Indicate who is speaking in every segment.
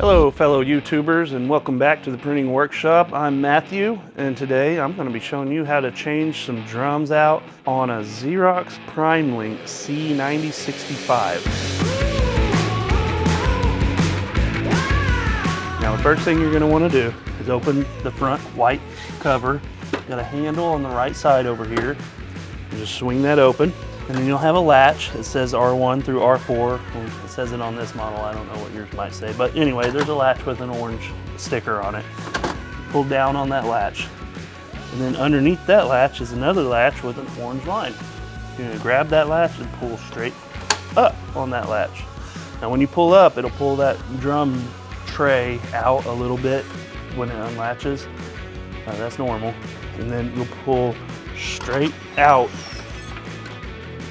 Speaker 1: Hello fellow YouTubers and welcome back to the printing workshop. I'm Matthew and today I'm going to be showing you how to change some drums out on a Xerox PrimeLink C9065. Now the first thing you're going to want to do is open the front white cover. Got a handle on the right side over here. You just swing that open. And then you'll have a latch. It says R1 through R4. It says it on this model. I don't know what yours might say. But anyway, there's a latch with an orange sticker on it. Pull down on that latch. And then underneath that latch is another latch with an orange line. You're gonna grab that latch and pull straight up on that latch. Now when you pull up, it'll pull that drum tray out a little bit when it unlatches. That's normal. And then you'll pull straight out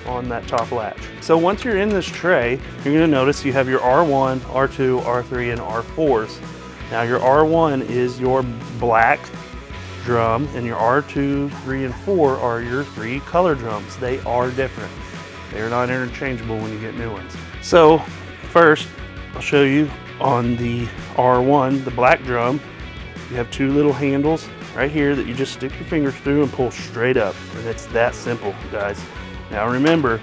Speaker 1: on that top latch. So once you're in this tray, you're going to notice you have your R1, R2, R3, and R4s. Now your R1 is your black drum, and your R2, 3, and 4 are your 3 color drums. They are different. They're not interchangeable when you get new ones. So first, I'll show you on the R1, the black drum, you have 2 little handles right here that you just stick your fingers through and pull straight up. And it's that simple, guys. Now remember,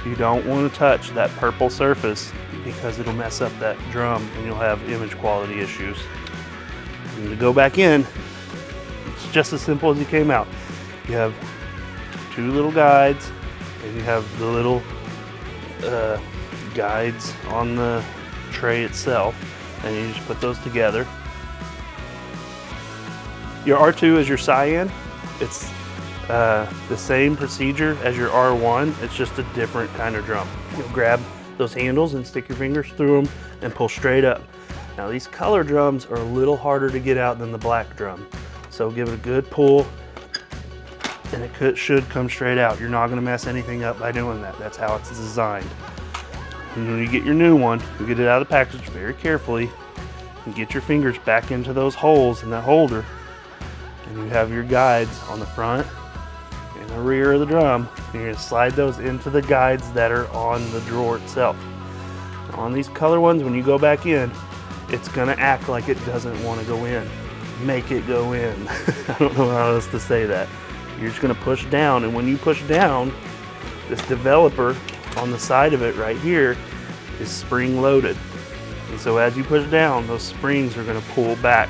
Speaker 1: you don't want to touch that purple surface because it'll mess up that drum and you'll have image quality issues. And to go back in, it's just as simple as you came out. You have 2 little guides and you have the little guides on the tray itself, and you just put those together. Your R2 is your cyan. It's the same procedure as your R1, it's just a different kind of drum. You'll grab those handles and stick your fingers through them and pull straight up. Now these color drums are a little harder to get out than the black drum. So give it a good pull and it should come straight out. You're not gonna mess anything up by doing that. That's how it's designed. And when you get your new one, you get it out of the package very carefully and get your fingers back into those holes in that holder. And you have your guides on the front and the rear of the drum. You're going to slide those into the guides that are on the drawer itself. Now on these color ones, when you go back in, it's going to act like it doesn't want to go in. Make it go in. I don't know how else to say that. You're just going to push down, and when you push down, this developer on the side of it right here is spring loaded. And so as you push down, those springs are going to pull back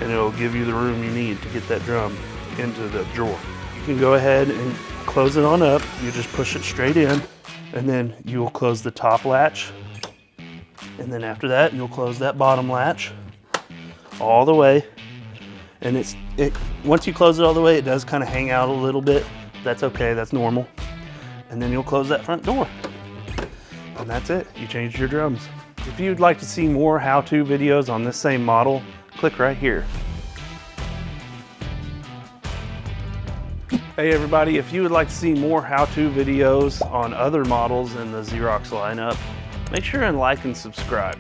Speaker 1: and it'll give you the room you need to get that drum into the drawer. You can go ahead and close it on up. You just push it straight in, and then you will close the top latch. And then after that, you'll close that bottom latch all the way. And once you close it all the way, it does kind of hang out a little bit. That's okay, that's normal. And then you'll close that front door. And that's it, you changed your drums. If you'd like to see more how-to videos on this same model, click right here. Hey everybody, if you would like to see more how-to videos on other models in the Xerox lineup, make sure and like and subscribe.